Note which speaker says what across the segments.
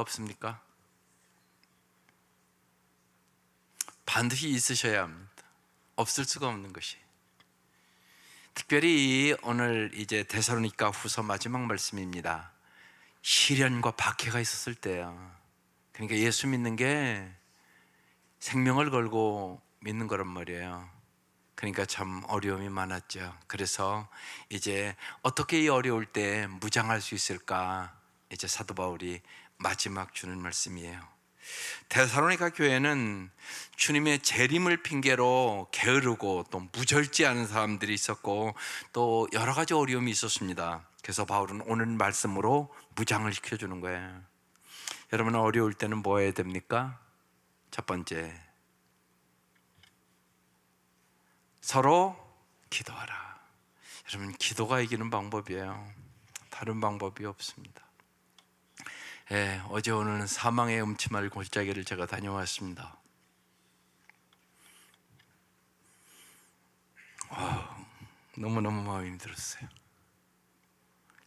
Speaker 1: 없습니까? 반드시 있으셔야 합니다. 없을 수가 없는 것이. 특별히 오늘 이제 데살로니가 후서 마지막 말씀입니다. 시련과 박해가 있었을 때야. 그러니까 예수 믿는 게 생명을 걸고 믿는 거란 말이에요. 그러니까 참 어려움이 많았죠. 그래서 이제 어떻게 이 어려울 때 무장할 수 있을까? 이제 사도 바울이 마지막 주는 말씀이에요. 데살로니가 교회는 주님의 재림을 핑계로 게으르고 또 무절제하는 사람들이 있었고 또 여러 가지 어려움이 있었습니다. 그래서 바울은 오늘 말씀으로 무장을 시켜주는 거예요. 여러분, 어려울 때는 뭐 해야 됩니까? 첫 번째, 서로 기도하라. 여러분, 기도가 이기는 방법이에요. 다른 방법이 없습니다. 어제 오늘은 사망의 음침할 골짜기를 제가 다녀왔습니다. 너무너무 마음이 들었어요.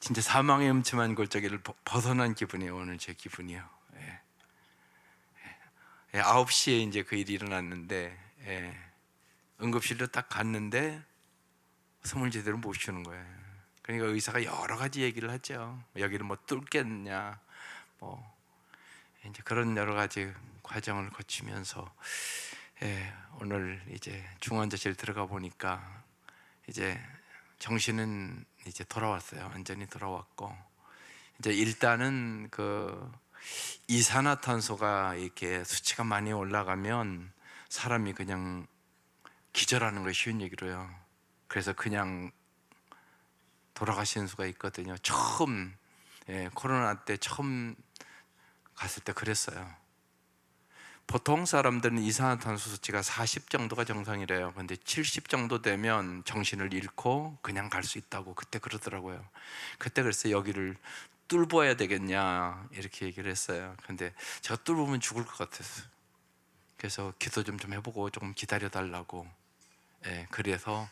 Speaker 1: 진짜 사망의 음침한 골짜기를 벗어난 기분이에요. 오늘 제 기분이요. 9시에 이제 그 일이 일어났는데 응급실로 딱 갔는데 숨을 제대로 못 쉬는 거예요. 그러니까 의사가 여러 가지 얘기를 하죠. 여기를 뭐 뚫겠냐, 뭐 이제 그런 여러 가지 과정을 거치면서 오늘 이제 중환자실 들어가 보니까 이제 정신은 이제 돌아왔어요. 완전히 돌아왔고 이제 일단은 그 이산화탄소가 이렇게 수치가 많이 올라가면 사람이 그냥 기절하는 거 쉬운 얘기로요. 그래서 그냥 돌아가시는 수가 있거든요. 처음 코로나 때 처음 갔을 때 그랬어요. 보통 사람들은 이산화탄소 수치가 40 정도가 정상이래요. 근데 70 정도 되면 정신을 잃고 그냥 갈 수 있다고 그때 그러더라고요. 그때 그래서 여기를 뚫어야 되겠냐 이렇게 얘기를 했어요. 근데 제가 뚫으면 죽을 것 같았어요. 그래서 기도 좀 해보고 조금 기다려 달라고. 그래서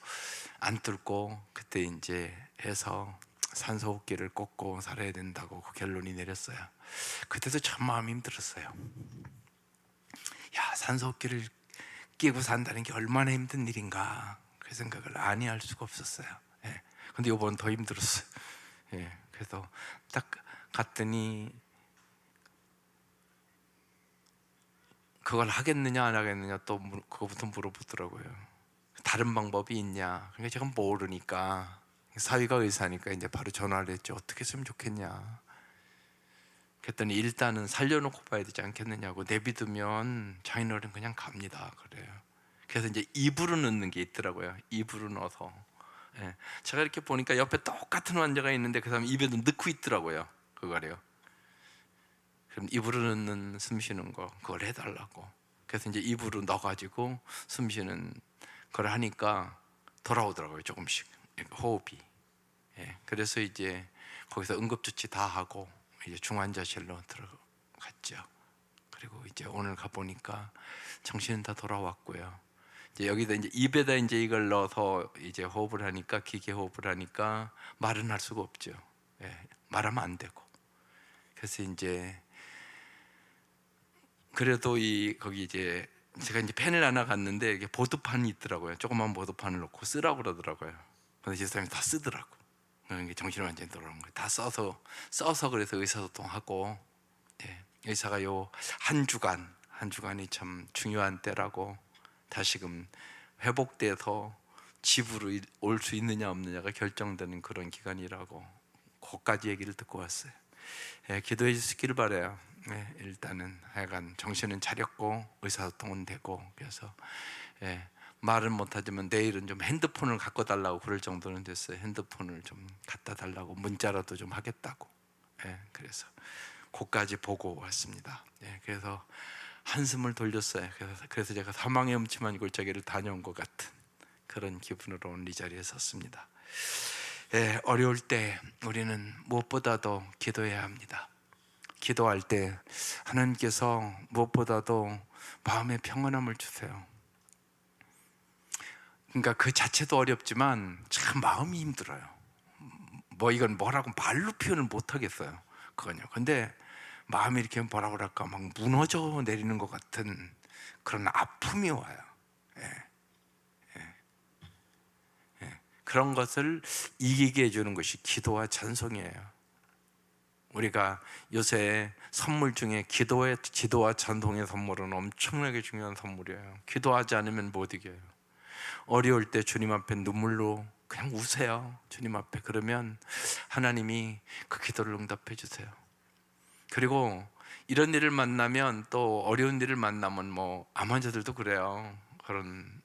Speaker 1: 안 뚫고 그때 이제 해서 산소호흡기를 꽂고 살아야 된다고 그 결론이 내렸어요. 그때도 참 마음이 힘들었어요. 야, 산소호흡기를 끼고 산다는 게 얼마나 힘든 일인가 그 생각을 아니 할 수가 없었어요. 근데 이번 더 힘들었어요. 그래서 딱 갔더니 그걸 하겠느냐 안 하겠느냐 또 그거부터 물어보더라고요. 다른 방법이 있냐? 그러니까 제가 모르니까 사위가 의사니까 이제 바로 전화를 했죠. 어떻게 했으면 좋겠냐? 그랬더니 일단은 살려놓고 봐야 되지 않겠느냐고. 내비두면 장인어른 그냥 갑니다. 그래요. 그래서 이제 입으로 넣는 게 있더라고요. 입으로 넣어서. 제가 이렇게 보니까 옆에 똑같은 환자가 있는데 그 사람 입에도 넣고 있더라고요. 그거래요. 그럼 입으로 넣는 숨 쉬는 거 그걸 해달라고. 그래서 이제 입으로 넣어가지고 숨 쉬는 걸 하니까 돌아오더라고요. 조금씩 호흡이. 그래서 이제 거기서 응급조치 다 하고 이제 중환자실로 들어갔죠. 그리고 이제 오늘 가 보니까 정신은 다 돌아왔고요. 이제 여기다 이제 입에다 이제 이걸 넣어서 이제 호흡을 하니까 기계 호흡을 하니까 말은 할 수가 없죠. 말하면 안 되고. 그래서 이제 그래도 거기 이제 제가 이제 펜을 하나 갔는데 이게 보드판이 있더라고요. 조그만 보드판을 놓고 쓰라고 그러더라고요. 근데 이 사람이 다 쓰더라고. 그러니까 정신이 완전히 돌아오는 거예요. 다 써서 그래서 의사소통하고 의사가 요 한 주간이 참 중요한 때라고 다시금 회복돼서 집으로 올 수 있느냐 없느냐가 결정되는 그런 기간이라고 거기까지 얘기를 듣고 왔어요. 기도해 주시기를 바라요. 일단은 하여간 정신은 차렸고 의사소통은 되고 그래서 말은 못하지만 내일은 좀 핸드폰을 갖고 달라고 그럴 정도는 됐어요. 핸드폰을 좀 갖다 달라고 문자라도 좀 하겠다고. 그래서 그까지 보고 왔습니다. 그래서 한숨을 돌렸어요. 그래서 제가 사망의 음침한 골짜기를 다녀온 것 같은 그런 기분으로 오늘 이 자리에 섰습니다. 어려울 때 우리는 무엇보다도 기도해야 합니다. 기도할 때 하나님께서 무엇보다도 마음의 평안함을 주세요. 그러니까 그 자체도 어렵지만 참 마음이 힘들어요. 이건 뭐라고 말로 표현을 못 하겠어요. 그건요. 근데 마음이 이렇게 뭐라 그럴까 막 무너져 내리는 것 같은 그런 아픔이 와요. 그런 것을 이기게 해주는 것이 기도와 찬송이에요. 우리가 요새 선물 중에 기도와 찬송의 선물은 엄청나게 중요한 선물이에요. 기도하지 않으면 못 이겨요. 어려울 때 주님 앞에 눈물로 그냥 우세요. 주님 앞에. 그러면 하나님이 그 기도를 응답해 주세요. 그리고 이런 일을 만나면, 또 어려운 일을 만나면, 뭐 암 환자들도 그래요. 그런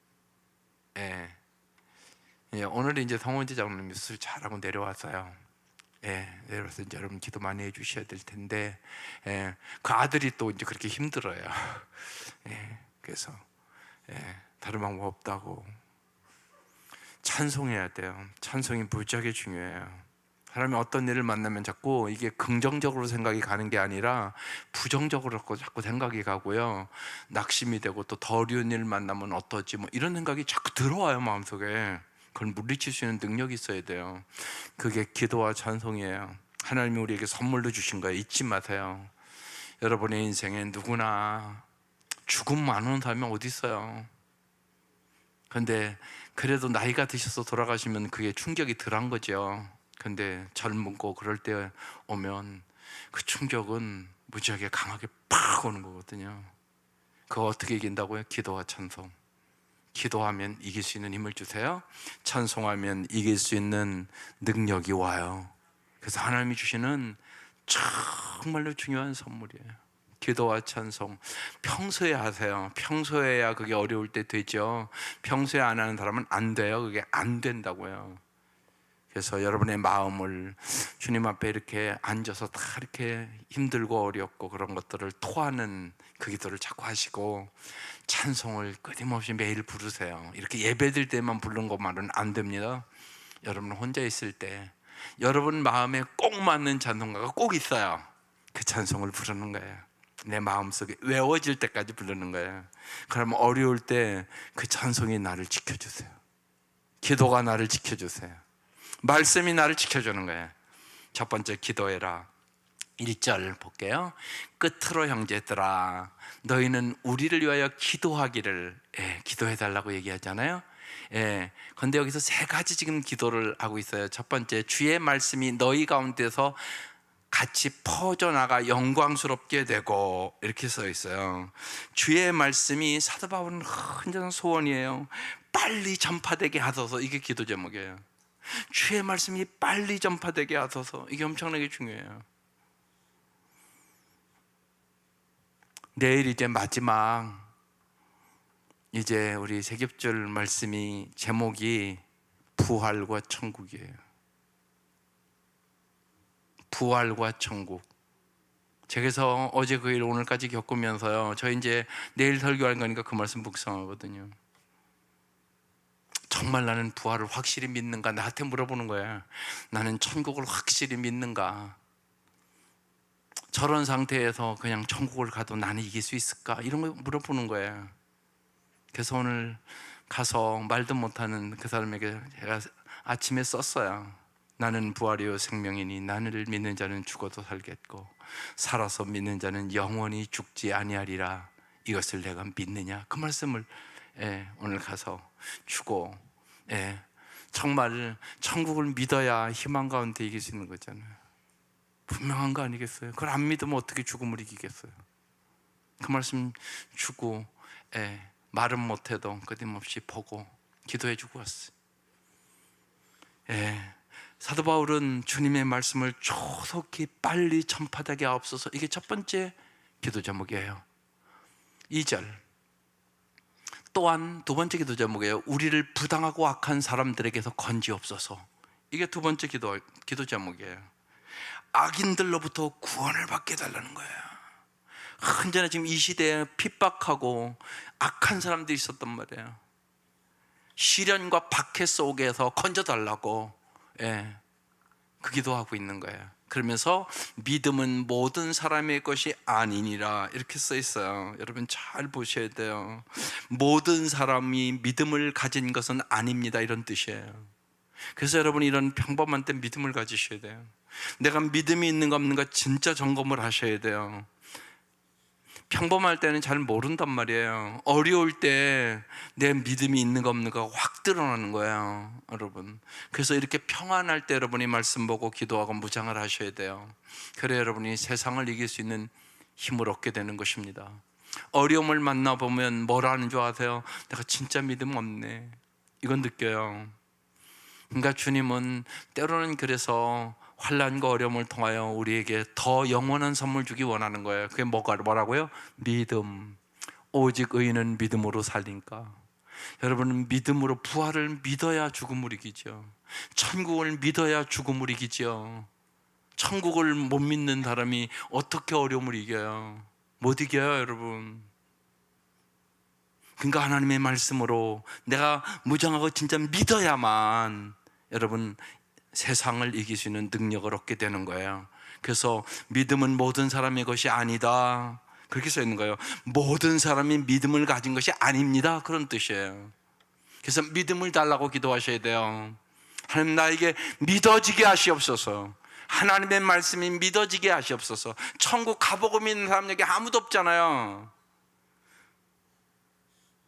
Speaker 1: 오늘 이제 성원지 장로님이 수술 잘하고 내려와서요. 내려와서 이제 여러분 기도 많이 해주셔야 될 텐데, 그 아들이 또 이제 그렇게 힘들어요. 그래서 다른 방법 없다고 찬송해야 돼요. 찬송이 무지하게 중요해요. 사람이 어떤 일을 만나면 자꾸 이게 긍정적으로 생각이 가는 게 아니라 부정적으로 자꾸 생각이 가고요. 낙심이 되고, 또 더 어려운 일 만나면 어떠지, 뭐 이런 생각이 자꾸 들어와요, 마음속에. 그걸 물리칠 수 있는 능력이 있어야 돼요. 그게 기도와 찬송이에요. 하나님이 우리에게 선물로 주신 거예요. 잊지 마세요. 여러분의 인생에 누구나 죽음 안 오는 사람이 어디 있어요. 근데 그래도 나이가 드셔서 돌아가시면 그게 충격이 덜한 거죠. 근데 젊고 그럴 때 오면 그 충격은 무지하게 강하게 팍 오는 거거든요. 그거 어떻게 이긴다고요? 기도와 찬송. 기도하면 이길 수 있는 힘을 주세요. 찬송하면 이길 수 있는 능력이 와요. 그래서 하나님이 주시는 정말로 중요한 선물이에요. 기도와 찬송 평소에 하세요. 평소에 해야 그게 어려울 때 되죠. 평소에 안 하는 사람은 안 돼요. 그게 안 된다고요. 그래서 여러분의 마음을 주님 앞에 이렇게 앉아서 다 이렇게 힘들고 어렵고 그런 것들을 토하는 그 기도를 자꾸 하시고, 찬송을 끊임없이 매일 부르세요. 이렇게 예배드릴 때만 부르는 것만은 안 됩니다. 여러분 혼자 있을 때 여러분 마음에 꼭 맞는 찬송가가 꼭 있어요. 그 찬송을 부르는 거예요. 내 마음속에 외워질 때까지 부르는 거예요. 그러면 어려울 때 그 찬송이 나를 지켜주세요. 기도가 나를 지켜주세요. 말씀이 나를 지켜주는 거예요. 첫 번째, 기도해라. 1절 볼게요. 끝으로 형제들아, 너희는 우리를 위하여 기도하기를, 기도해달라고 얘기하잖아요. 근데 여기서 세 가지 지금 기도를 하고 있어요. 첫 번째, 주의 말씀이 너희 가운데서 같이 퍼져나가 영광스럽게 되고, 이렇게 써 있어요. 주의 말씀이, 사도 바울은 흔한 소원이에요. 빨리 전파되게 하소서. 이게 기도 제목이에요. 주의 말씀이 빨리 전파되게 하소서. 이게 엄청나게 중요해요. 내일 이제 마지막, 이제 우리 세겹절 말씀이 제목이 부활과 천국이에요. 부활과 천국. 제가서 어제 그 일 오늘까지 겪으면서요, 저 이제 내일 설교하는 거니까 그 말씀 묵상하거든요. 정말 나는 부활을 확실히 믿는가? 나한테 물어보는 거예요. 나는 천국을 확실히 믿는가? 저런 상태에서 그냥 천국을 가도 나는 이길 수 있을까? 이런 거 물어보는 거예요. 그래서 오늘 가서 말도 못하는 그 사람에게 제가 아침에 썼어요. 나는 부활이요 생명이니 나를 믿는 자는 죽어도 살겠고 살아서 믿는 자는 영원히 죽지 아니하리라. 이것을 내가 믿느냐? 그 말씀을 오늘 가서 주고, 정말 천국을 믿어야 희망 가운데 이길 수 있는 거잖아요. 분명한 거 아니겠어요? 그걸 안 믿으면 어떻게 죽음을 이기겠어요? 그 말씀 주고, 말은 못해도 끊임없이 보고 기도해 주고 왔어요. 사도 바울은 주님의 말씀을 조속히 빨리 전파되게 하옵소서. 이게 첫 번째 기도 제목이에요. 2절. 또한 두 번째 기도 제목이에요. 우리를 부당하고 악한 사람들에게서 건지옵소서. 이게 두 번째 기도 제목이에요. 악인들로부터 구원을 받게 해달라는 거예요. 언제나 지금 이 시대에 핍박하고 악한 사람들이 있었단 말이에요. 시련과 박해 속에서 건져달라고, 그 기도하고 있는 거예요. 그러면서 믿음은 모든 사람의 것이 아니니라, 이렇게 써 있어요. 여러분 잘 보셔야 돼요. 모든 사람이 믿음을 가진 것은 아닙니다, 이런 뜻이에요. 그래서 여러분이 이런 평범한 때 믿음을 가지셔야 돼요. 내가 믿음이 있는가 없는가 진짜 점검을 하셔야 돼요. 평범할 때는 잘 모른단 말이에요. 어려울 때 내 믿음이 있는가 없는가 확 드러나는 거예요, 여러분. 그래서 이렇게 평안할 때 여러분이 말씀 보고 기도하고 무장을 하셔야 돼요. 그래 여러분이 세상을 이길 수 있는 힘을 얻게 되는 것입니다. 어려움을 만나보면 뭐라 하는 줄 아세요? 내가 진짜 믿음 없네, 이건 느껴요. 그러니까 주님은 때로는 그래서 환난과 어려움을 통하여 우리에게 더 영원한 선물 주기 원하는 거예요. 그게 뭐라고요? 믿음. 오직 의인은 믿음으로 살리니까. 여러분은 믿음으로 부활을 믿어야 죽음을 이기죠. 천국을 믿어야 죽음을 이기죠. 천국을 못 믿는 사람이 어떻게 어려움을 이겨요? 못 이겨요, 여러분. 그러니까 하나님의 말씀으로 내가 무장하고 진짜 믿어야만 여러분 세상을 이길 수 있는 능력을 얻게 되는 거예요. 그래서 믿음은 모든 사람의 것이 아니다, 그렇게 써 있는 거예요. 모든 사람이 믿음을 가진 것이 아닙니다, 그런 뜻이에요. 그래서 믿음을 달라고 기도하셔야 돼요. 하나님, 나에게 믿어지게 하시옵소서. 하나님의 말씀이 믿어지게 하시옵소서. 천국 가보고 믿는 사람 여기 아무도 없잖아요.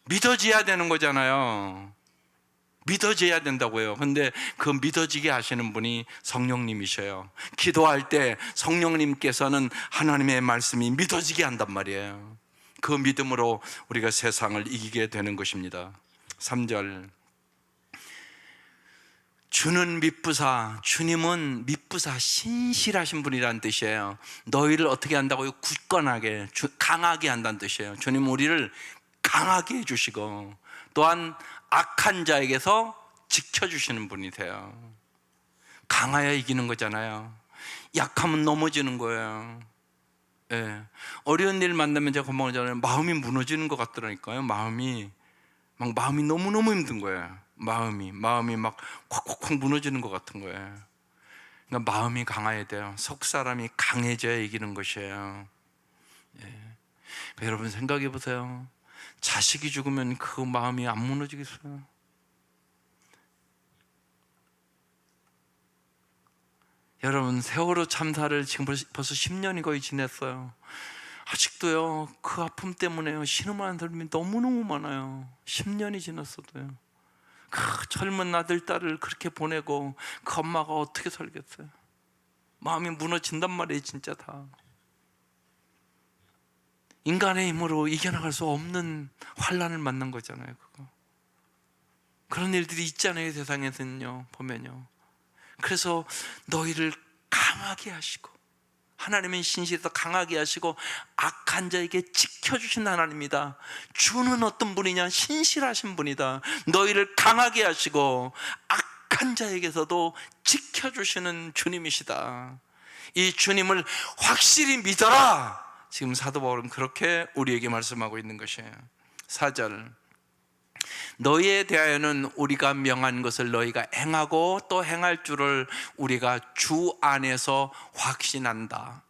Speaker 1: 믿어져야 되는 거잖아요. 믿어져야 된다고요. 근데 그 믿어지게 하시는 분이 성령님이셔요. 기도할 때 성령님께서는 하나님의 말씀이 믿어지게 한단 말이에요. 그 믿음으로 우리가 세상을 이기게 되는 것입니다. 3절, 주는 미쁘사, 주님은 미쁘사 신실하신 분이라는 뜻이에요. 너희를 어떻게 한다고요? 굳건하게, 강하게 한다는 뜻이에요. 주님은 우리를 강하게 해주시고 또한 악한 자에게서 지켜주시는 분이세요. 강하여 이기는 거잖아요. 약하면 넘어지는 거예요. 예. 어려운 일 만나면 제가 금방 전에 마음이 무너지는 것 같더라니까요. 마음이 너무너무 힘든 거예요. 마음이 막 콱콱콱 무너지는 것 같은 거예요. 그러니까 마음이 강해야 돼요. 속 사람이 강해져야 이기는 것이에요. 예. 여러분 생각해 보세요. 자식이 죽으면 그 마음이 안 무너지겠어요? 여러분 세월호 참사를 지금 벌써 10년이 거의 지났어요. 아직도요 그 아픔 때문에요 신음하는 사람이 너무너무 많아요. 10년이 지났어도요. 그 젊은 아들 딸을 그렇게 보내고 그 엄마가 어떻게 살겠어요? 마음이 무너진단 말이에요. 진짜 다 인간의 힘으로 이겨나갈 수 없는 환난을 만난 거잖아요. 그런 일들이 있잖아요, 세상에서는요. 보면요. 그래서 너희를 강하게 하시고, 하나님의 신실에서 강하게 하시고 악한 자에게 지켜주신 하나님이다. 주는 어떤 분이냐? 신실하신 분이다. 너희를 강하게 하시고 악한 자에게서도 지켜주시는 주님이시다. 이 주님을 확실히 믿어라. 지금 사도 바울은 그렇게 우리에게 말씀하고 있는 것이에요. 4절, 너희에 대하여는 우리가 명한 것을 너희가 행하고 또 행할 줄을 우리가 주 안에서 확신한다.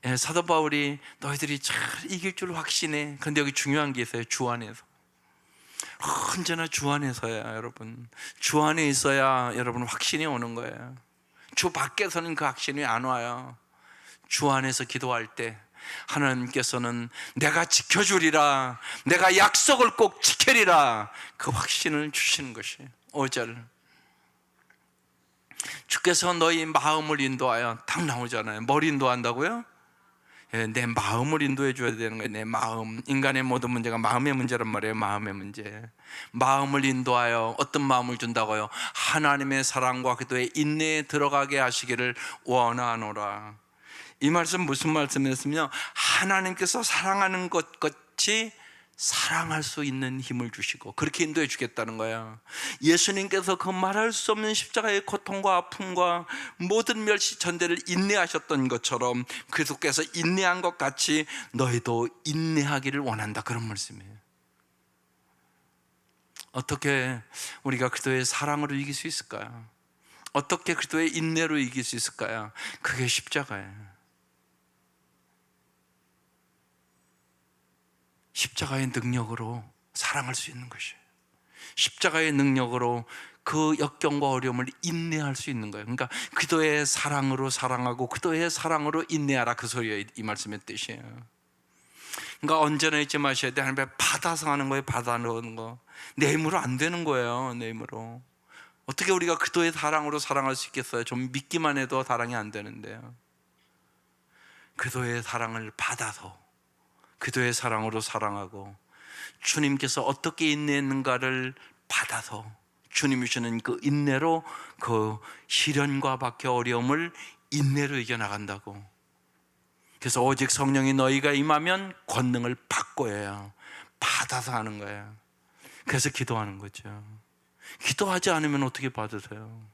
Speaker 1: 예, 사도 바울이 너희들이 잘 이길 줄 확신해. 그런데 여기 중요한 게 있어요. 주 안에서. 언제나 주 안에서야 여러분. 주 안에 있어야 여러분 확신이 오는 거예요. 주 밖에서는 그 확신이 안 와요. 주 안에서 기도할 때 하나님께서는 내가 지켜주리라, 내가 약속을 꼭 지키리라, 그 확신을 주시는 것이에요. 5절, 주께서 너희 마음을 인도하여, 딱 나오잖아요. 뭘 인도한다고요? 예, 내 마음을 인도해 줘야 되는 거예요. 내 마음. 인간의 모든 문제가 마음의 문제란 말이에요. 마음의 문제. 마음을 인도하여 어떤 마음을 준다고요? 하나님의 사랑과 기도에 인내에 들어가게 하시기를 원하노라. 이 말씀 무슨 말씀이었으며, 하나님께서 사랑하는 것 같이 사랑할 수 있는 힘을 주시고 그렇게 인도해 주겠다는 거야. 예수님께서 그 말할 수 없는 십자가의 고통과 아픔과 모든 멸시 전대를 인내하셨던 것처럼 그리스도께서 인내한 것 같이 너희도 인내하기를 원한다, 그런 말씀이에요. 어떻게 우리가 그리스도의 사랑으로 이길 수 있을까요? 어떻게 그리스도의 인내로 이길 수 있을까요? 그게 십자가예요. 십자가의 능력으로 사랑할 수 있는 것이에요. 십자가의 능력으로 그 역경과 어려움을 인내할 수 있는 거예요. 그러니까 기도의 사랑으로 사랑하고 기도의 사랑으로 인내하라, 그 소리예요. 이 말씀의 뜻이에요. 그러니까 언제나 잊지 마셔야 돼. 하나님 앞에 받아서 하는 거예요. 받아 넣는 거. 내 힘으로 안 되는 거예요. 내 힘으로. 어떻게 우리가 기도의 사랑으로 사랑할 수 있겠어요? 좀 믿기만 해도 사랑이 안 되는데요. 기도의 사랑을 받아서 기도의 사랑으로 사랑하고, 주님께서 어떻게 인내했는가를 받아서 주님이 주는 그 인내로 그 시련과 박해 어려움을 인내로 이겨나간다고. 그래서 오직 성령이 너희가 임하면 권능을 받고 해요. 받아서 하는 거예요. 그래서 기도하는 거죠. 기도하지 않으면 어떻게 받으세요?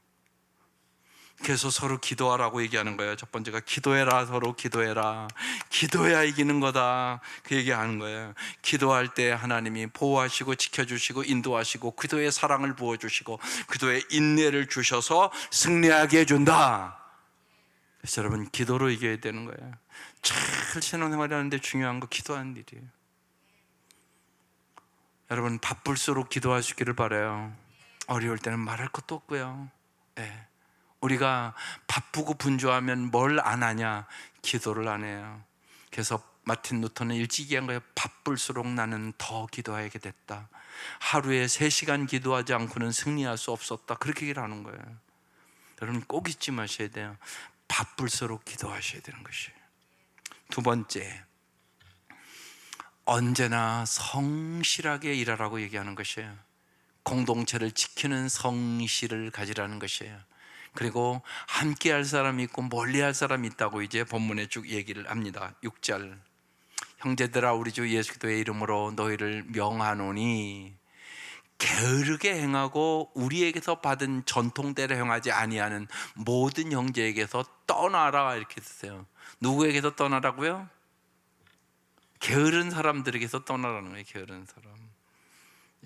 Speaker 1: 그래서 서로 기도하라고 얘기하는 거예요. 첫 번째가 기도해라, 서로 기도해라. 기도해야 이기는 거다, 그 얘기하는 거예요. 기도할 때 하나님이 보호하시고 지켜주시고 인도하시고 기도의 사랑을 부어주시고 기도의 인내를 주셔서 승리하게 해준다. 그래서 여러분, 기도로 이겨야 되는 거예요. 잘 신앙생활 하는데 중요한 거 기도하는 일이에요. 여러분, 바쁠수록 기도하시기를 바라요. 어려울 때는 말할 것도 없고요. 네. 우리가 바쁘고 분주하면 뭘 안 하냐? 기도를 안 해요. 그래서 마틴 루터는 일찍 얘기한 거예요. 바쁠수록 나는 더 기도하게 됐다. 하루에 3시간 기도하지 않고는 승리할 수 없었다. 그렇게 얘기를 하는 거예요. 여러분, 꼭 잊지 마셔야 돼요. 바쁠수록 기도하셔야 되는 것이에요. 두 번째, 언제나 성실하게 일하라고 얘기하는 것이에요. 공동체를 지키는 성실을 가지라는 것이에요. 그리고 함께 할 사람이 있고 멀리 할 사람이 있다고 이제 본문에 쭉 얘기를 합니다. 6절, 형제들아 우리 주 예수 그리스도의 이름으로 너희를 명하노니 게으르게 행하고 우리에게서 받은 전통대로 행하지 아니하는 모든 형제에게서 떠나라, 이렇게 쓰세요. 누구에게서 떠나라고요? 게으른 사람들에게서 떠나라는 거예요. 게으른 사람.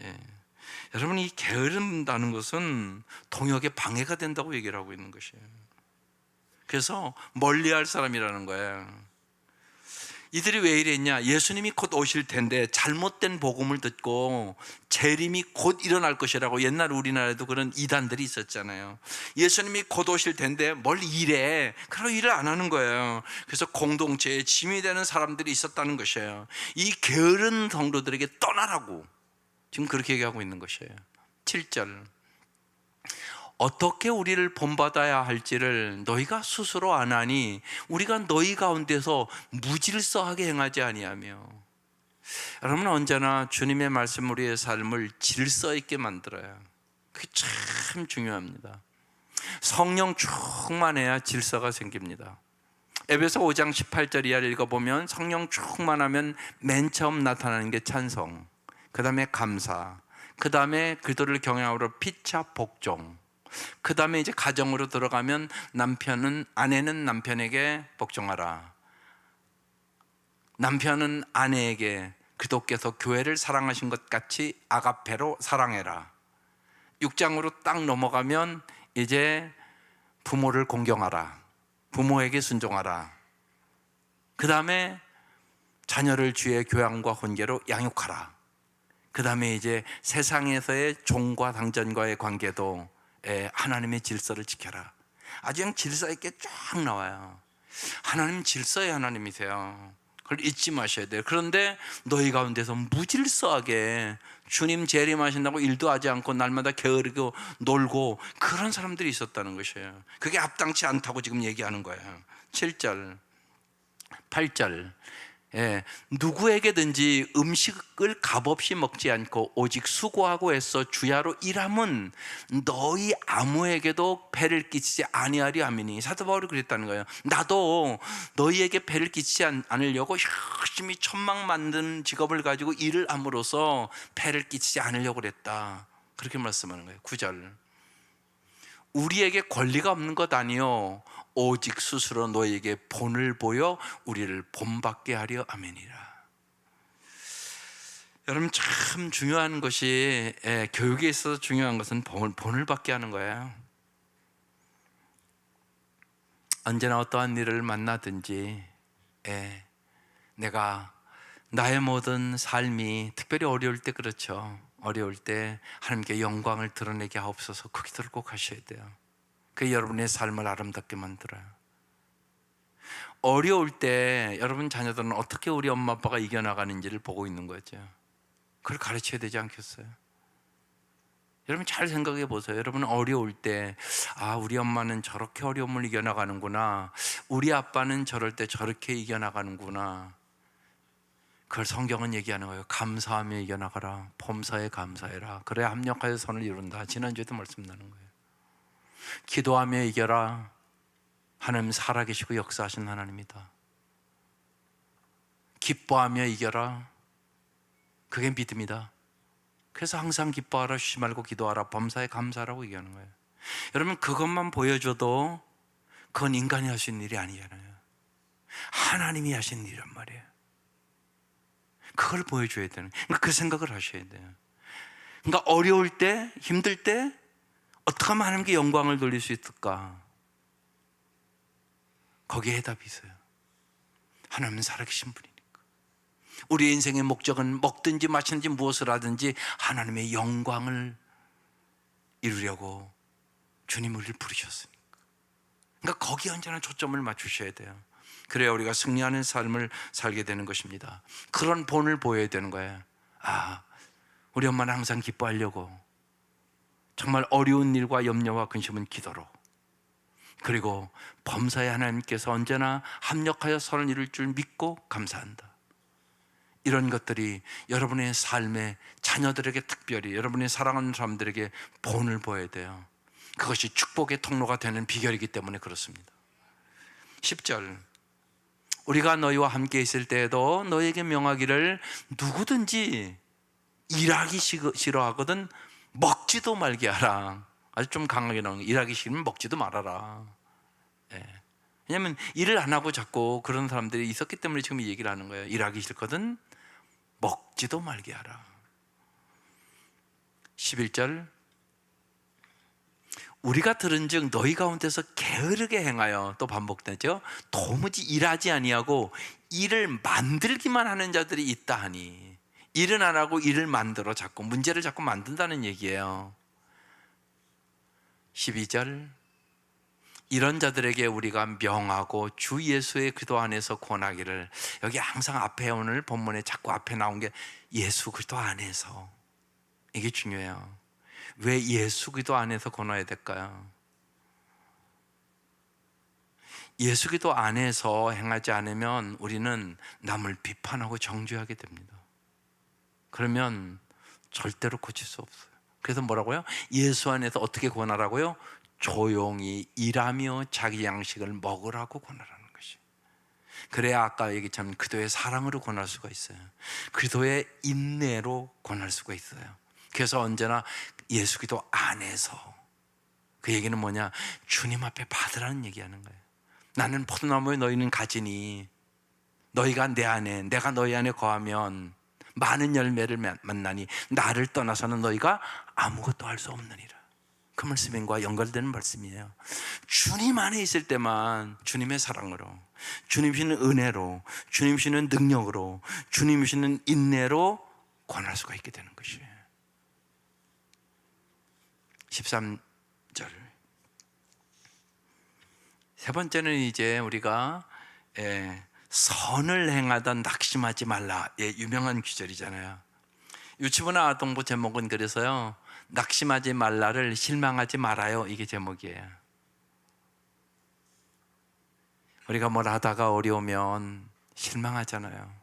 Speaker 1: 예. 여러분, 이 게으른다는 것은 동역에 방해가 된다고 얘기를 하고 있는 것이에요. 그래서 멀리할 사람이라는 거예요. 이들이 왜 이랬냐? 예수님이 곧 오실 텐데 잘못된 복음을 듣고 재림이 곧 일어날 것이라고. 옛날 우리나라에도 그런 이단들이 있었잖아요. 예수님이 곧 오실 텐데 뭘 일해? 그런 일을 안 하는 거예요. 그래서 공동체에 짐이 되는 사람들이 있었다는 것이에요. 이 게으른 성도들에게 떠나라고 지금 그렇게 얘기하고 있는 것이에요. 7절, 어떻게 우리를 본받아야 할지를 너희가 스스로 아나니 우리가 너희 가운데서 무질서하게 행하지 아니하며. 여러분, 언제나 주님의 말씀 우리의 삶을 질서 있게 만들어요. 그게 참 중요합니다. 성령 충만해야 질서가 생깁니다. 에베소 5장 18절 이하를 읽어보면 성령 충만하면 맨 처음 나타나는 게 찬송, 그 다음에 감사, 그 다음에 그들을 경외함으로 피차 복종, 그 다음에 이제 가정으로 들어가면 아내는 남편에게 복종하라, 남편은 아내에게 그리스도께서 교회를 사랑하신 것 같이 아가페로 사랑해라. 6장으로 딱 넘어가면 이제 부모를 공경하라, 부모에게 순종하라, 그 다음에 자녀를 주의 교양과 훈계로 양육하라, 그 다음에 이제 세상에서의 종과 당전과의 관계도 하나님의 질서를 지켜라. 아주 그냥 질서 있게 쫙 나와요. 하나님 질서의 하나님이세요. 그걸 잊지 마셔야 돼요. 그런데 너희 가운데서 무질서하게 주님 재림하신다고 일도 하지 않고 날마다 게으르고 놀고 그런 사람들이 있었다는 것이에요. 그게 합당치 않다고 지금 얘기하는 거예요. 7절, 8절, 누구에게든지 음식을 값없이 먹지 않고 오직 수고하고 애써 주야로 일함은 너희 아무에게도 배를 끼치지 아니하리 하미니. 사도 바울이 그랬다는 거예요. 나도 너희에게 배를 끼치지 않으려고 열심히 천막 만드는 직업을 가지고 일을 함으로써 배를 끼치지 않으려고 그랬다, 그렇게 말씀하는 거예요. 9절, 우리에게 권리가 없는 것 아니요 오직 스스로 너희에게 본을 보여 우리를 본받게 하려 아멘이라. 여러분, 참 중요한 것이, 교육에 있어서 중요한 것은 본을 받게 하는 거예요. 언제나 어떠한 일을 만나든지 내가 나의 모든 삶이, 특별히 어려울 때 그렇죠, 어려울 때 하나님께 영광을 드러내게 하옵소서, 그 기도를 꼭 하셔야 돼요. 그게 여러분의 삶을 아름답게 만들어요. 어려울 때 여러분 자녀들은 어떻게 우리 엄마 아빠가 이겨나가는지를 보고 있는 거죠. 그걸 가르쳐야 되지 않겠어요? 여러분 잘 생각해 보세요. 여러분 어려울 때, 우리 엄마는 저렇게 어려움을 이겨나가는구나, 우리 아빠는 저럴 때 저렇게 이겨나가는구나. 그걸 성경은 얘기하는 거예요. 감사하며 이겨나가라. 범사에 감사해라. 그래야 합력하여 선을 이룬다. 지난주에도 말씀 나눈 거예요. 기도하며 이겨라. 하나님 살아계시고 역사하신 하나님이다. 기뻐하며 이겨라. 그게 믿음이다. 그래서 항상 기뻐하라, 쉬지 말고 기도하라, 범사에 감사하라고 얘기하는 거예요. 여러분 그것만 보여줘도 그건 인간이 할 수 있는 일이 아니잖아요. 하나님이 하신 일이란 말이에요. 그걸 보여줘야 되는, 그러니까 그 생각을 하셔야 돼요. 그러니까 어려울 때, 힘들 때 어떻게 하면 하나님께 영광을 돌릴 수 있을까? 거기에 해답이 있어요. 하나님은 살아계신 분이니까. 우리 인생의 목적은 먹든지 마시든지 무엇을 하든지 하나님의 영광을 이루려고 주님 우리를 부르셨으니까. 그러니까 거기에 언제나 초점을 맞추셔야 돼요. 그래야 우리가 승리하는 삶을 살게 되는 것입니다. 그런 본을 보여야 되는 거예요. 우리 엄마는 항상 기뻐하려고 정말 어려운 일과 염려와 근심은 기도로, 그리고 범사에 하나님께서 언제나 합력하여 선을 이룰 줄 믿고 감사한다. 이런 것들이 여러분의 삶에, 자녀들에게 특별히 여러분의 사랑하는 사람들에게 본을 보여야 돼요. 그것이 축복의 통로가 되는 비결이기 때문에 그렇습니다. 10절, 우리가 너희와 함께 있을 때에도 너희에게 명하기를 누구든지 일하기 싫어하거든 먹지도 말게 하라. 아주 좀 강하게 나오는 거. 일하기 싫으면 먹지도 말아라. 왜냐하면 일을 안 하고 자꾸 그런 사람들이 있었기 때문에 지금 이 얘기를 하는 거예요. 일하기 싫거든 먹지도 말게 하라. 11절, 우리가 들은즉 너희 가운데서 게으르게 행하여, 또 반복되죠. 도무지 일하지 아니하고 일을 만들기만 하는 자들이 있다 하니, 일은 안 하고 일을 만들어 자꾸 문제를 자꾸 만든다는 얘기예요. 12절, 이런 자들에게 우리가 명하고 주 예수의 그리스도 안에서 권하기를. 여기 항상 앞에, 오늘 본문에 자꾸 앞에 나온 게 예수 그리스도 안에서, 이게 중요해요. 왜 예수 그리스도 안에서 권해야 될까요? 예수 그리스도 안에서 행하지 않으면 우리는 남을 비판하고 정죄하게 됩니다. 그러면 절대로 고칠 수 없어요. 그래서 뭐라고요? 예수 안에서 어떻게 권하라고요? 조용히 일하며 자기 양식을 먹으라고 권하라는 것이. 그래야 아까 얘기했지만 그리스도의 사랑으로 권할 수가 있어요. 그리스도의 인내로 권할 수가 있어요. 그래서 언제나 예수 그리스도 안에서, 그 얘기는 뭐냐? 주님 앞에 받으라는 얘기하는 거예요. 나는 포도나무에 너희는 가지니 너희가 내 안에, 내가 너희 안에 거하면 많은 열매를 만나니 나를 떠나서는 너희가 아무것도 할 수 없느니라. 그 말씀과 연결되는 말씀이에요. 주님 안에 있을 때만 주님의 사랑으로, 주님 주시는 은혜로, 주님 주시는 능력으로, 주님 주시는 인내로 권할 수가 있게 되는 것이에요. 13절, 세 번째는 이제 우리가 선을 행하다 낙심하지 말라. 유명한 구절이잖아요. 유치부나 아동부 제목은 그래서요, 낙심하지 말라를 실망하지 말아요, 이게 제목이에요. 우리가 뭘 하다가 어려우면 실망하잖아요.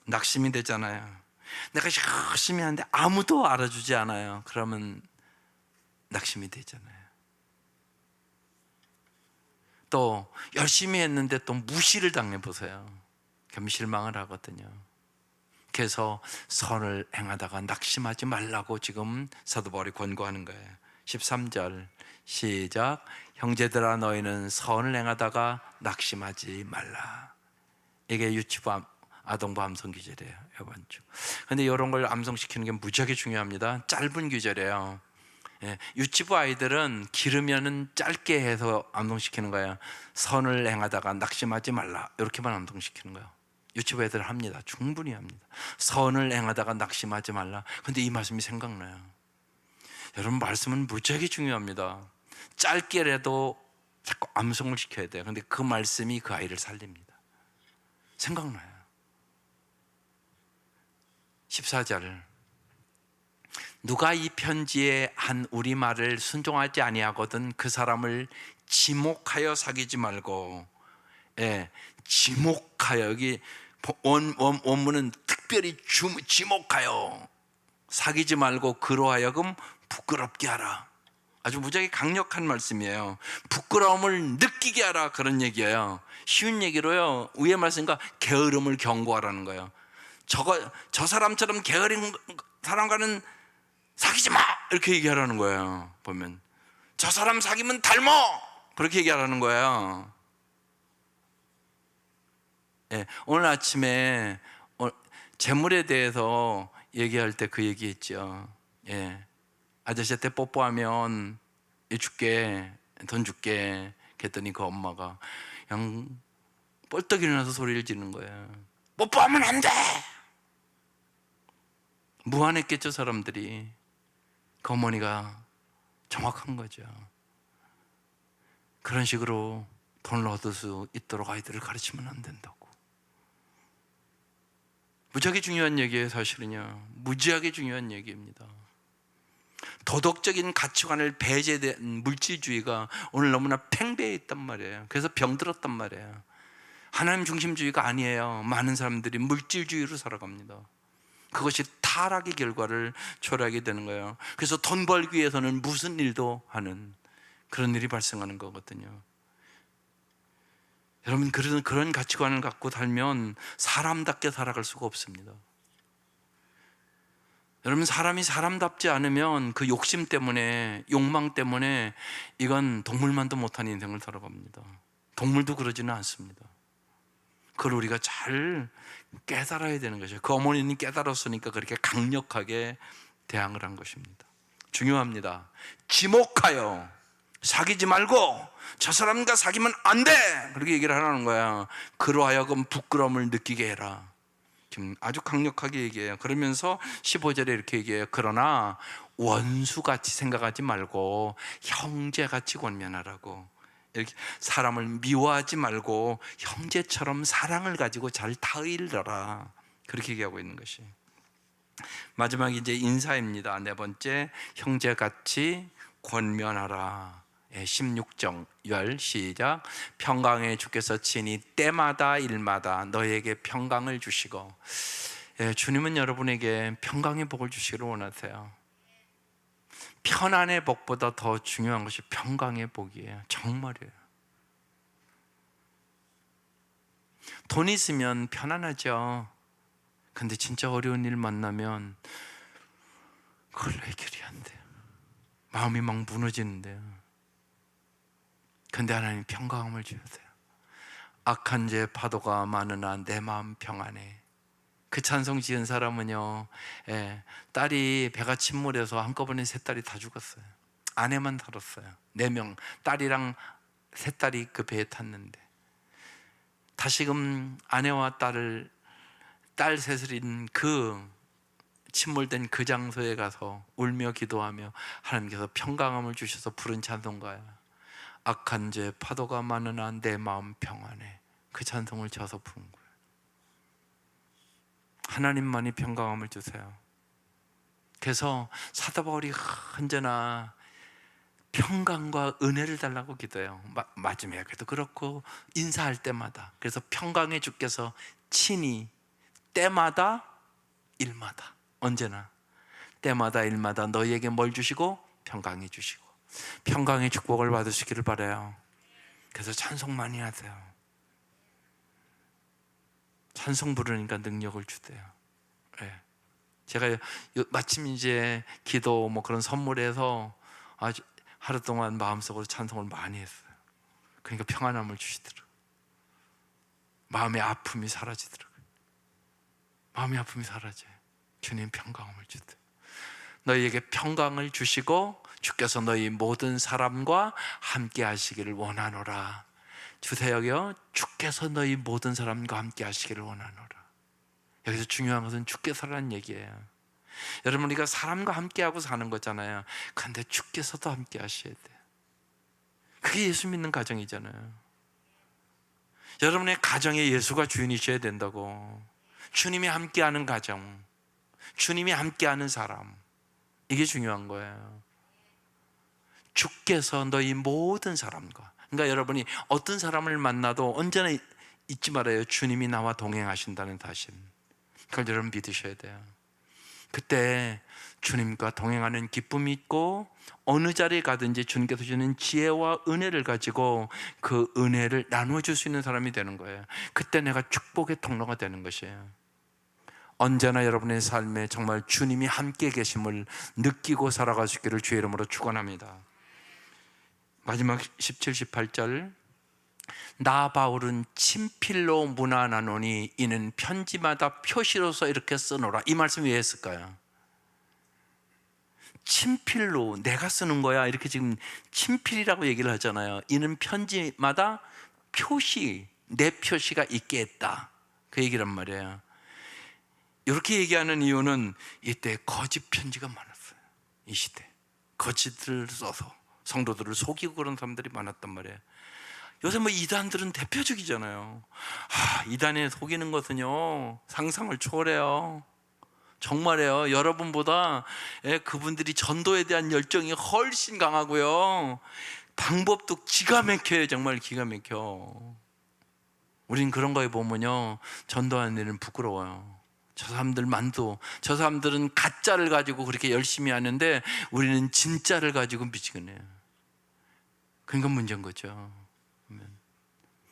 Speaker 1: 낙심이 되잖아요. 내가 열심히 하는데 아무도 알아주지 않아요. 그러면 낙심이 되잖아요. 또 열심히 했는데 또 무시를 당해보세요. 그럼 실망을 하거든요. 그래서 선을 행하다가 낙심하지 말라고 지금 사도 바울이 권고하는 거예요. 13절 시작. 형제들아 너희는 선을 행하다가 낙심하지 말라. 이게 유치부 아동부 암송 규절이에요, 이번 주. 근데 이런 걸 암송시키는 게 무지하게 중요합니다. 짧은 규절이에요. 유치부 아이들은 기르면은 짧게 해서 암송시키는 거예요. 선을 행하다가 낙심하지 말라, 이렇게만 암송시키는 거예요. 유치부 애들 합니다. 충분히 합니다. 선을 행하다가 낙심하지 말라. 근데 이 말씀이 생각나요. 여러분, 말씀은 무지하게 중요합니다. 짧게라도 자꾸 암송을 시켜야 돼요. 근데 그 말씀이 그 아이를 살립니다. 생각나요. 14절, 누가 이 편지에 한 우리말을 순종하지 아니하거든 그 사람을 지목하여 사귀지 말고. 예, 지목하여. 여기 원문은 특별히 지목하여 사귀지 말고 그로 하여금 부끄럽게 하라. 아주 무지하게 강력한 말씀이에요. 부끄러움을 느끼게 하라, 그런 얘기예요. 쉬운 얘기로요, 위에 말씀과 게으름을 경고하라는 거예요. 저 사람처럼 게으른 사람과는 사귀지 마, 이렇게 얘기하라는 거예요. 보면 저 사람 사귀면 닮어, 그렇게 얘기하라는 거예요. 예, 오늘 아침에 재물에 대해서 얘기할 때 그 얘기했죠. 예, 아저씨한테 뽀뽀하면 줄게, 돈 줄게 그랬더니 그 엄마가 그냥 뻘떡 일어나서 소리를 지르는 거예요. 뽀뽀하면 안 돼. 무안했겠죠, 사람들이. 그 어머니가 정확한 거죠. 그런 식으로 돈을 얻을 수 있도록 아이들을 가르치면 안 된다고. 무지하게 중요한 얘기예요. 사실은요, 무지하게 중요한 얘기입니다. 도덕적인 가치관을 배제된 물질주의가 오늘 너무나 팽배해 있단 말이에요. 그래서 병들었단 말이에요. 하나님 중심주의가 아니에요. 많은 사람들이 물질주의로 살아갑니다. 그것이 타락의 결과를 초래하게 되는 거예요. 그래서 돈 벌기 위해서는 무슨 일도 하는 그런 일이 발생하는 거거든요. 여러분, 그런 가치관을 갖고 살면 사람답게 살아갈 수가 없습니다. 여러분, 사람이 사람답지 않으면 그 욕심 때문에, 욕망 때문에 이건 동물만도 못한 인생을 살아갑니다. 동물도 그러지는 않습니다. 그걸 우리가 잘 깨달아야 되는 거죠. 그 어머니는 깨달았으니까 그렇게 강력하게 대항을 한 것입니다. 중요합니다. 지목하여 사귀지 말고 저 사람과 사귀면 안 돼, 그렇게 얘기를 하라는 거야. 그로 하여금 부끄러움을 느끼게 해라. 지금 아주 강력하게 얘기해요. 그러면서 15절에 이렇게 얘기해요. 그러나 원수같이 생각하지 말고 형제같이 권면하라고. 이렇게 사람을 미워하지 말고 형제처럼 사랑을 가지고 잘 타일러라, 그렇게 얘기하고 있는 것이. 마지막 이제 인사입니다. 네 번째, 형제같이 권면하라. 16절 시작. 평강의 주께서 친히 때마다 일마다 너에게 평강을 주시고. 주님은 여러분에게 평강의 복을 주시기를 원하세요. 편안의 복보다 더 중요한 것이 평강의 복이에요. 정말이에요. 돈 있으면 편안하죠. 근데 진짜 어려운 일 만나면 그걸 해결이 안 돼요. 마음이 막 무너지는데요. 근데 하나님 평강함을 주세요. 악한 죄 파도가 많으나 내 마음 평안해. 그 찬송 지은 사람은요, 딸이 배가 침몰해서 한꺼번에 세 딸이 다 죽었어요. 아내만 살았어요. 4명, 딸이랑 세 딸이 그 배에 탔는데 다시금 아내와 딸 셋을 그 침몰된 그 장소에 가서 울며 기도하며 하나님께서 평강함을 주셔서 부른 찬송가야. 악한 죄 파도가 많으나 내 마음 평안해. 그 찬송을 저서 부른 거예요. 하나님만이 평강함을 주세요. 그래서 사도 바울이 언제나 평강과 은혜를 달라고 기도해요. 마지막에도 그렇고 인사할 때마다. 그래서 평강의 주께서 친히 때마다 일마다, 언제나 때마다 일마다 너희에게 뭘 주시고? 평강해 주시고 평강의 축복을 받으시기를 바라요. 그래서 찬송 많이 하세요. 찬송 부르니까 능력을 주대요. 제가 마침 이제 기도 그런 선물에서 아주 하루 동안 마음속으로 찬송을 많이 했어요. 그러니까 평안함을 주시더라고요. 마음의 아픔이 사라지더라고요. 마음의 아픔이 사라져요. 주님 평강함을 주세요. 너희에게 평강을 주시고 주께서 너희 모든 사람과 함께 하시기를 원하노라. 주세요. 주께서 너희 모든 사람과 함께 하시기를 원하노라. 여기서 중요한 것은 주께서라는 얘기예요. 여러분, 우리가 사람과 함께하고 사는 거잖아요. 그런데 주께서도 함께 하셔야 돼요. 그게 예수 믿는 가정이잖아요. 여러분의 가정에 예수가 주인이셔야 된다고. 주님이 함께하는 가정, 주님이 함께하는 사람, 이게 중요한 거예요. 주께서 너희 모든 사람과, 그러니까 여러분이 어떤 사람을 만나도 언제나 잊지 말아요. 주님이 나와 동행하신다는 사실. 그걸 여러분 믿으셔야 돼요. 그때 주님과 동행하는 기쁨이 있고, 어느 자리에 가든지 주님께서 주시는 지혜와 은혜를 가지고 그 은혜를 나누어 줄 수 있는 사람이 되는 거예요. 그때 내가 축복의 통로가 되는 것이에요. 언제나 여러분의 삶에 정말 주님이 함께 계심을 느끼고 살아갈 수 있기를 주의 이름으로 축원합니다. 마지막 17, 18절, 나 바울은 친필로 문안하노니 이는 편지마다 표시로서 이렇게 써놓으라. 이 말씀 왜 했을까요? 친필로 내가 쓰는 거야, 이렇게 지금 친필이라고 얘기를 하잖아요. 이는 편지마다 표시, 내 표시가 있게 했다, 그 얘기란 말이에요. 이렇게 얘기하는 이유는 이때 거짓 편지가 많았어요. 이 시대 거짓을 써서 성도들을 속이고 그런 사람들이 많았단 말이에요. 요새 뭐 이단들은 대표적이잖아요. 이단에 속이는 것은요 상상을 초월해요. 정말이에요. 여러분보다 그분들이 전도에 대한 열정이 훨씬 강하고요, 방법도 기가 막혀요. 정말 기가 막혀. 우린 그런 거에 보면요, 전도하는 일은 부끄러워요. 저 사람들은 가짜를 가지고 그렇게 열심히 하는데 우리는 진짜를 가지고 미치겠네요. 그러니까 문제인 거죠.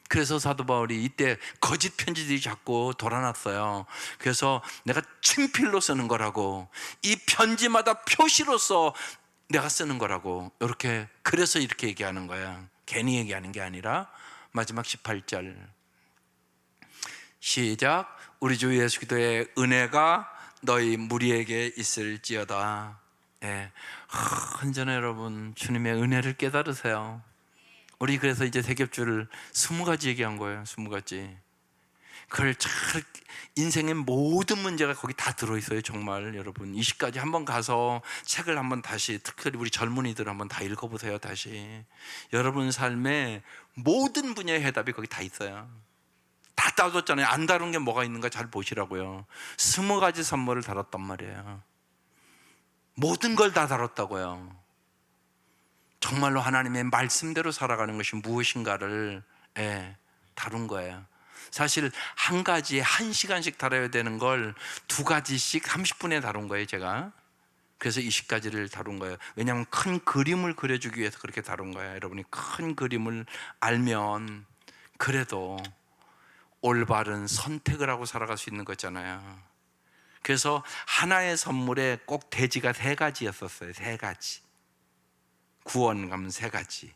Speaker 1: 그래서 사도 바울이 이때 거짓 편지들이 자꾸 돌아났어요. 그래서 내가 친필로 쓰는 거라고, 이 편지마다 표시로서 내가 쓰는 거라고, 그래서 이렇게 얘기하는 거야. 괜히 얘기하는 게 아니라. 마지막 18절 시작. 우리 주 예수 그리스도의 은혜가 너희 무리에게 있을지어다. 언제나 여러분 주님의 은혜를 깨달으세요. 우리 그래서 이제 세겹주를 20가지 얘기한 거예요. 20가지. 그걸 잘, 인생의 모든 문제가 거기 다 들어있어요. 정말 여러분 20가지 한번 가서 책을 한번 다시, 특별히 우리 젊은이들 한번 다 읽어보세요. 다시 여러분 삶의 모든 분야의 해답이 거기 다 있어요. 다 따졌잖아요. 안 다룬 게 뭐가 있는가 잘 보시라고요. 20가지 선물을 다뤘단 말이에요. 모든 걸 다 다뤘다고요. 정말로 하나님의 말씀대로 살아가는 것이 무엇인가를 다룬 거예요. 사실 한 가지에 1시간씩 다뤄야 되는 걸 2가지씩 30분에 다룬 거예요. 제가 그래서 20가지를 다룬 거예요. 왜냐하면 큰 그림을 그려주기 위해서 그렇게 다룬 거예요. 여러분이 큰 그림을 알면 그래도 올바른 선택을 하고 살아갈 수 있는 거잖아요. 그래서 하나의 선물에 꼭 대지가 3가지였었어요. 3가지. 구원 가면 3가지.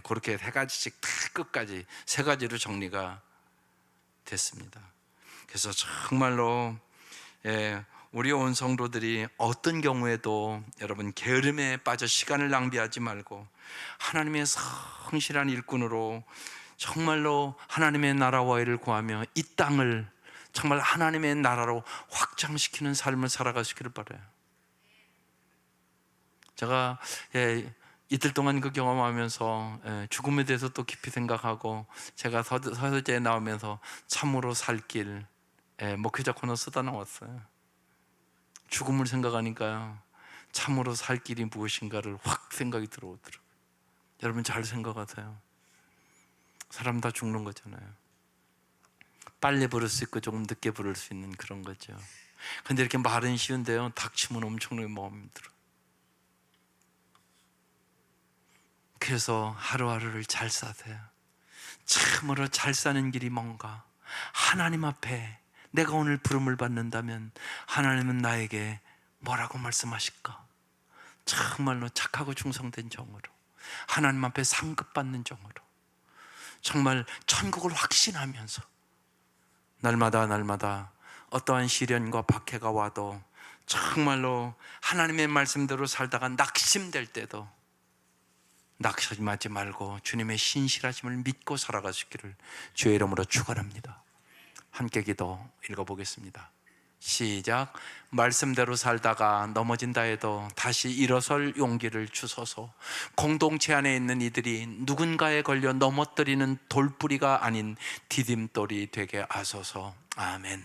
Speaker 1: 그렇게 3가지씩 다 끝까지 3가지로 정리가 됐습니다. 그래서 정말로 우리 온 성도들이 어떤 경우에도 여러분 게으름에 빠져 시간을 낭비하지 말고 하나님의 성실한 일꾼으로 정말로 하나님의 나라와 일을 구하며 이 땅을 정말 하나님의 나라로 확장시키는 삶을 살아가시기를 바라요. 제가 이틀 동안 그 경험하면서 죽음에 대해서 또 깊이 생각하고, 제가 서재에 나오면서 참으로 살 길 목회자 코너 쓰다 나왔어요. 죽음을 생각하니까요, 참으로 살 길이 무엇인가를 확 생각이 들어오더라고요. 여러분 잘 생각하세요. 사람 다 죽는 거잖아요. 빨리 부를 수 있고 조금 늦게 부를 수 있는 그런 거죠. 근데 이렇게 말은 쉬운데요, 닥치면 엄청나게 마음이 들어요. 그래서 하루하루를 잘 사세요. 참으로 잘 사는 길이 뭔가, 하나님 앞에 내가 오늘 부름을 받는다면 하나님은 나에게 뭐라고 말씀하실까? 정말로 착하고 충성된 종으로, 하나님 앞에 상급받는 종으로, 정말 천국을 확신하면서 날마다 어떠한 시련과 박해가 와도 정말로 하나님의 말씀대로 살다가 낙심될 때도 낙심하지 말고 주님의 신실하심을 믿고 살아가시기를 주의 이름으로 축원합니다. 함께 기도 읽어보겠습니다. 시작. 말씀대로 살다가 넘어진다 해도 다시 일어설 용기를 주소서. 공동체 안에 있는 이들이 누군가에 걸려 넘어뜨리는 돌뿌리가 아닌 디딤돌이 되게 하소서. 아멘.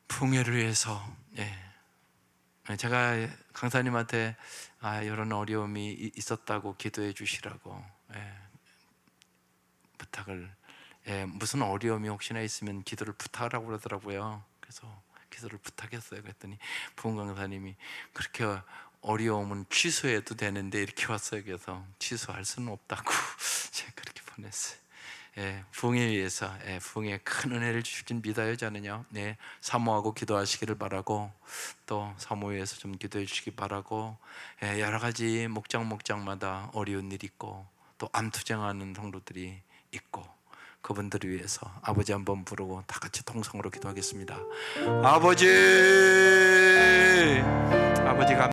Speaker 1: 풍요를 위해서 제가 강사님한테 이런 어려움이 있었다고 기도해 주시라고 부탁을, 무슨 어려움이 혹시나 있으면 기도를 부탁하라고 그러더라고요. 그래서 기도를 부탁했어요. 그랬더니 부흥 강사님이 그렇게 어려움은 취소해도 되는데 이렇게 왔어요. 그래서 취소할 수는 없다고 제가 그렇게 보냈어요. 부흥에 위해서 부흥에 큰 은혜를 주실 줄 믿어요. 저는요. 사모하고 기도하시기를 바라고, 또 사모에서 좀 기도해 주시기 바라고, 여러 가지 목장마다 어려운 일이 있고 또 암투쟁하는 성도들이 있고, 그분들을 위해서 아버지 한번 부르고 다 같이 통성으로 기도하겠습니다. 아버지